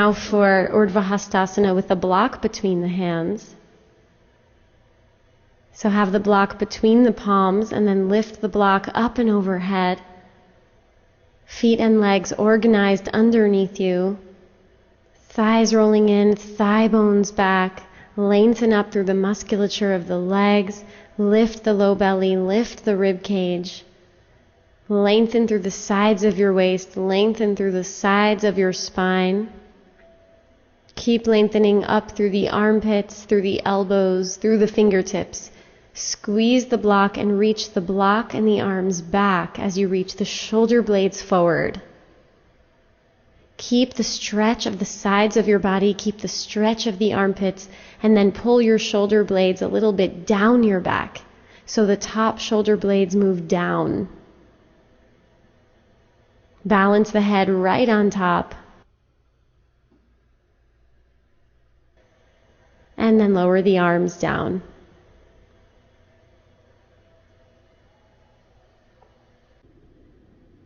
Now for Urdhva Hastasana with the block between the hands. So have the block between the palms and then lift the block up and overhead. Feet and legs organized underneath you. Thighs rolling in, thigh bones back. Lengthen up through the musculature of the legs. Lift the low belly, lift the rib cage. Lengthen through the sides of your waist, lengthen through the sides of your spine. Keep lengthening up through the armpits, through the elbows, through the fingertips. Squeeze the block and reach the block and the arms back as you reach the shoulder blades forward. Keep the stretch of the sides of your body, keep the stretch of the armpits, and then pull your shoulder blades a little bit down your back so the top shoulder blades move down. Balance the head right on top. And then lower the arms down.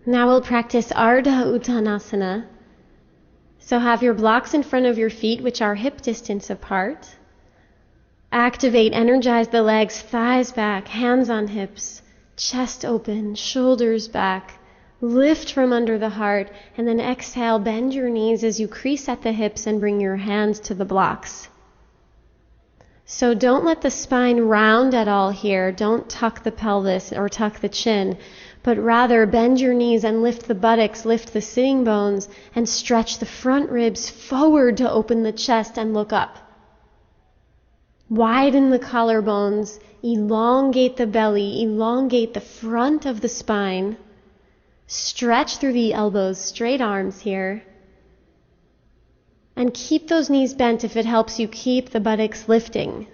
Now we'll practice Ardha Uttanasana. So have your blocks in front of your feet, which are hip distance apart. Activate, energize the legs, thighs back, hands on hips, chest open, shoulders back. Lift from under the heart, and then exhale, bend your knees as you crease at the hips and bring your hands to the blocks. So don't let the spine round at all here. Don't tuck the pelvis or tuck the chin, but rather bend your knees and lift the buttocks, lift the sitting bones, and stretch the front ribs forward to open the chest and look up. Widen the collarbones, elongate the belly, elongate the front of the spine. Stretch through the elbows, straight arms here. And keep those knees bent if it helps you keep the buttocks lifting.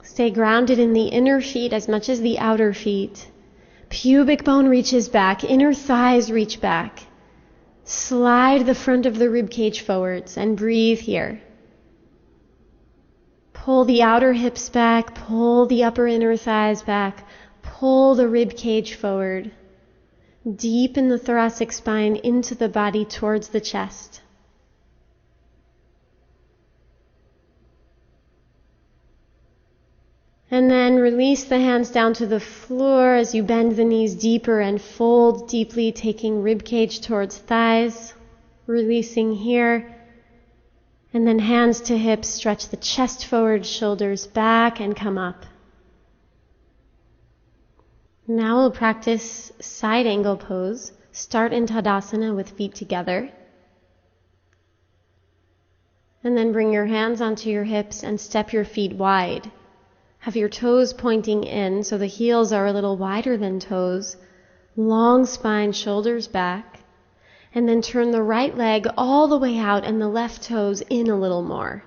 Stay grounded in the inner feet as much as the outer feet. Pubic bone reaches back, inner thighs reach back. Slide the front of the rib cage forwards and breathe here. Pull the outer hips back, pull the upper inner thighs back, pull the rib cage forward. Deepen the thoracic spine into the body towards the chest. And then release the hands down to the floor as you bend the knees deeper and fold deeply, taking rib cage towards thighs. Releasing here. And then hands to hips, stretch the chest forward, shoulders back, and come up. Now we'll practice side angle pose. Start in Tadasana with feet together. And then bring your hands onto your hips and step your feet wide. Have your toes pointing in so the heels are a little wider than toes. Long spine, shoulders back. And then turn the right leg all the way out and the left toes in a little more.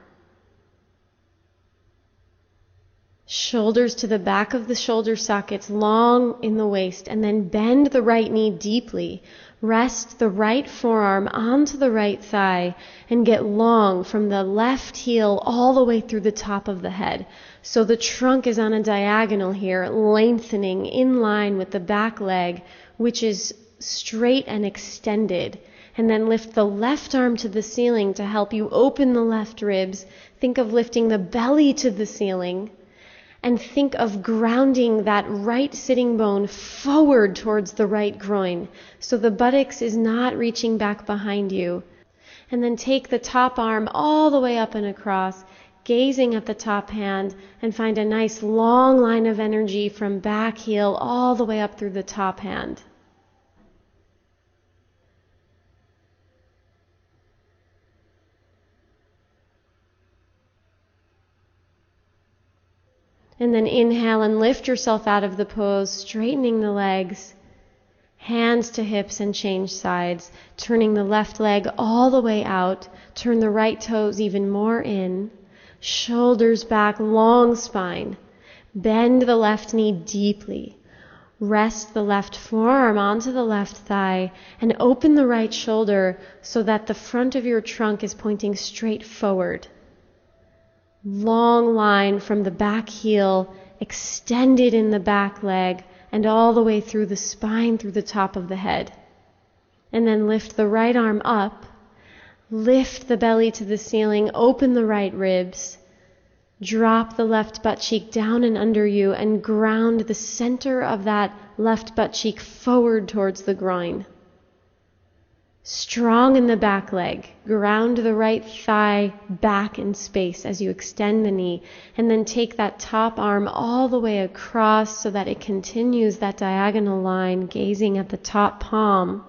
Shoulders to the back of the shoulder sockets, long in the waist, and then bend the right knee deeply. Rest the right forearm onto the right thigh and get long from the left heel all the way through the top of the head. So the trunk is on a diagonal here, lengthening in line with the back leg, which is straight and extended. And then lift the left arm to the ceiling to help you open the left ribs. Think of lifting the belly to the ceiling. And think of grounding that right sitting bone forward towards the right groin, so the buttocks is not reaching back behind you. And then take the top arm all the way up and across, gazing at the top hand, and find a nice long line of energy from back heel all the way up through the top hand. And then inhale and lift yourself out of the pose, straightening the legs, hands to hips and change sides, turning the left leg all the way out, turn the right toes even more in, shoulders back, long spine, bend the left knee deeply, rest the left forearm onto the left thigh, and open the right shoulder so that the front of your trunk is pointing straight forward. Long line from the back heel, extended in the back leg, and all the way through the spine, through the top of the head. And then lift the right arm up, Lift the belly to the ceiling, open the right ribs. Drop the left butt cheek down and under you and ground the center of that left butt cheek forward towards the groin. Strong in the back leg. Ground the right thigh back in space as you extend the knee, and then take that top arm all the way across so that it continues that diagonal line, gazing at the top palm.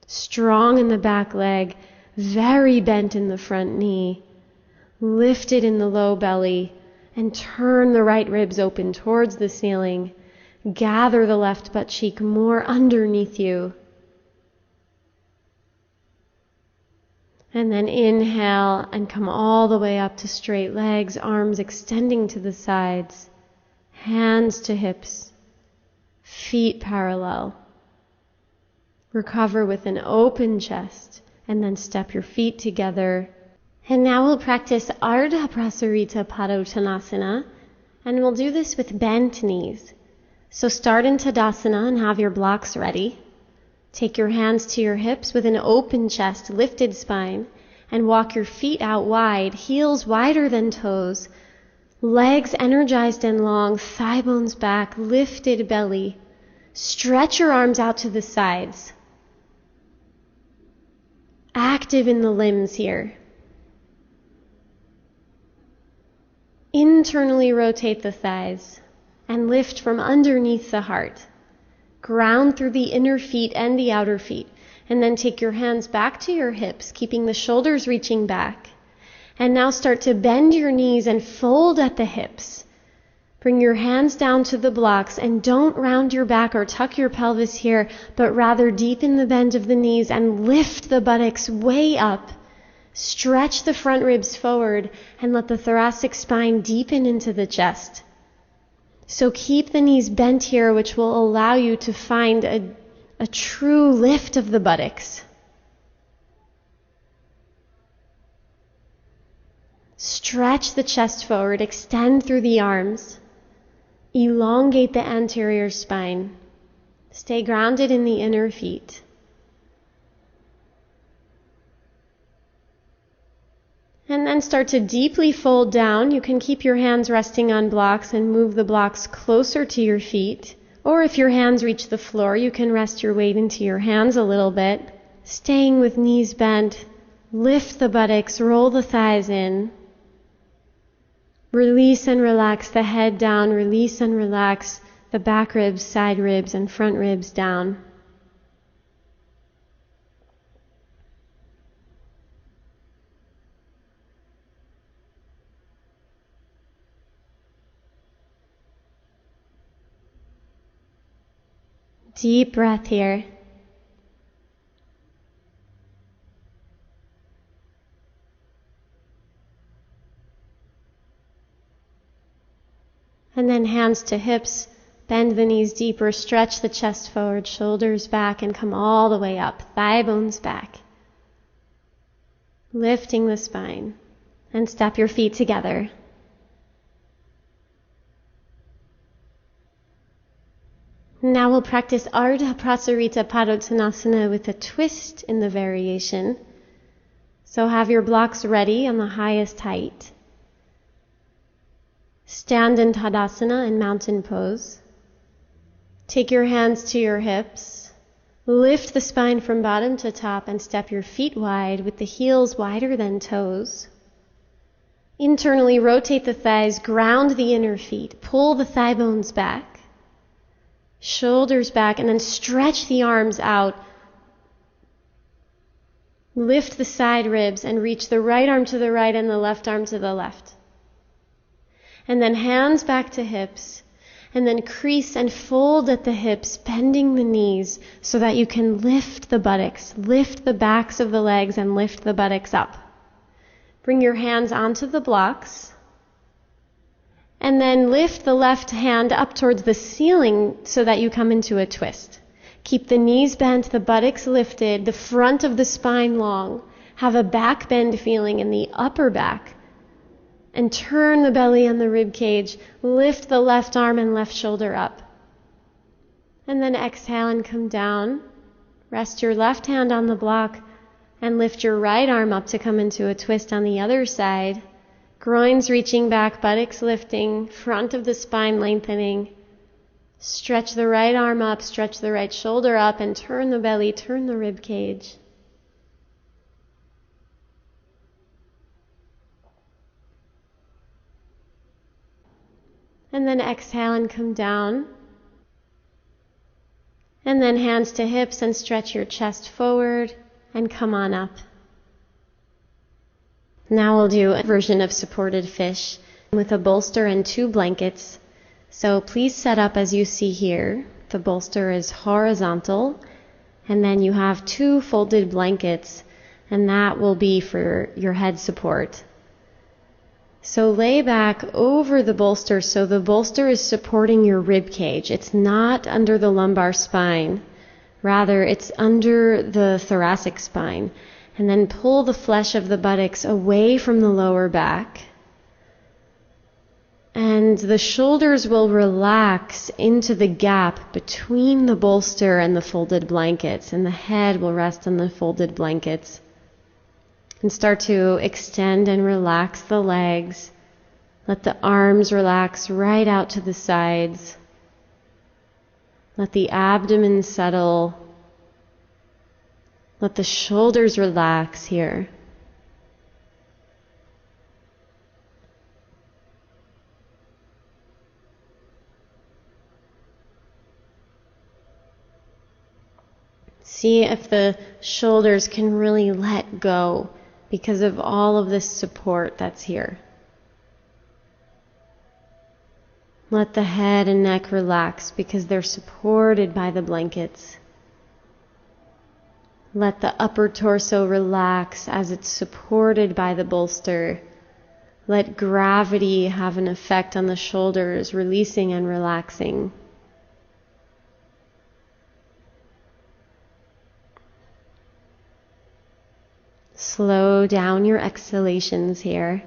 Strong in the back leg, very bent in the front knee. Lifted in the low belly, and turn the right ribs open towards the ceiling. Gather the left butt cheek more underneath you. And then inhale and come all the way up to straight legs, arms extending to the sides, hands to hips, feet parallel. Recover with an open chest, and then step your feet together. And now we'll practice Ardha Prasarita Padottanasana, and we'll do this with bent knees. So start in Tadasana and have your blocks ready. Take your hands to your hips with an open chest, lifted spine, and walk your feet out wide, heels wider than toes, legs energized and long, thigh bones back, lifted belly. Stretch your arms out to the sides. Active in the limbs here. Internally rotate the thighs and lift from underneath the heart. Ground through the inner feet and the outer feet, and then take your hands back to your hips, keeping the shoulders reaching back. And now start to bend your knees and fold at the hips. Bring your hands down to the blocks, and don't round your back or tuck your pelvis here, but rather deepen the bend of the knees and lift the buttocks way up. Stretch the front ribs forward and let the thoracic spine deepen into the chest. So keep the knees bent here, which will allow you to find a true lift of the buttocks. Stretch the chest forward, extend through the arms. Elongate the anterior spine. Stay grounded in the inner feet. And then start to deeply fold down. You can keep your hands resting on blocks and move the blocks closer to your feet. Or if your hands reach the floor, you can rest your weight into your hands a little bit. Staying with knees bent. Lift the buttocks, roll the thighs in. Release and relax the head down. Release and relax the back ribs, side ribs, and front ribs down. Deep breath here. And then hands to hips, bend the knees deeper, stretch the chest forward, shoulders back, and come all the way up, thigh bones back. Lifting the spine, and step your feet together. Now we'll practice Ardha Prasarita Padottanasana with a twist in the variation. So have your blocks ready on the highest height. Stand in Tadasana and mountain pose. Take your hands to your hips. Lift the spine from bottom to top and step your feet wide with the heels wider than toes. Internally rotate the thighs, ground the inner feet, pull the thigh bones back. Shoulders back, and then stretch the arms out. Lift the side ribs and reach the right arm to the right and the left arm to the left. And then hands back to hips, and then crease and fold at the hips, bending the knees so that you can lift the buttocks, lift the backs of the legs, and lift the buttocks up. Bring your hands onto the blocks. And then lift the left hand up towards the ceiling so that you come into a twist. Keep the knees bent, the buttocks lifted, the front of the spine long. Have a back bend feeling in the upper back. And turn the belly and the rib cage. Lift the left arm and left shoulder up. And then exhale and come down. Rest your left hand on the block And lift your right arm up to come into a twist on the other side. Groins reaching back, buttocks lifting, front of the spine lengthening. Stretch the right arm up, stretch the right shoulder up, and turn the belly, turn the rib cage. And then exhale and come down. And then hands to hips and stretch your chest forward and come on up. Now we'll do a version of supported fish with a bolster and 2 blankets. So please set up as you see here. The bolster is horizontal, and then you have 2 folded blankets, and that will be for your head support. So lay back over the bolster so the bolster is supporting your rib cage. It's not under the lumbar spine. Rather, it's under the thoracic spine. And then pull the flesh of the buttocks away from the lower back. And the shoulders will relax into the gap between the bolster and the folded blankets, and the head will rest on the folded blankets. And start to extend and relax the legs. Let the arms relax right out to the sides. Let the abdomen settle. Let the shoulders relax here. See if the shoulders can really let go because of all of this support that's here. Let the head and neck relax because they're supported by the blankets. Let the upper torso relax as it's supported by the bolster. Let gravity have an effect on the shoulders, releasing and relaxing. Slow down your exhalations here.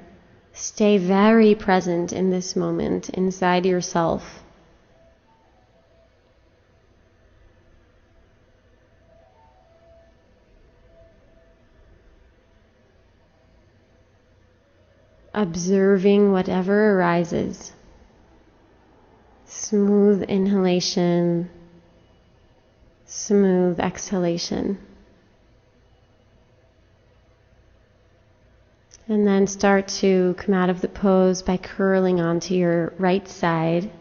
Stay very present in this moment inside yourself. Observing whatever arises. Smooth inhalation, smooth exhalation. And then start to come out of the pose by curling onto your right side.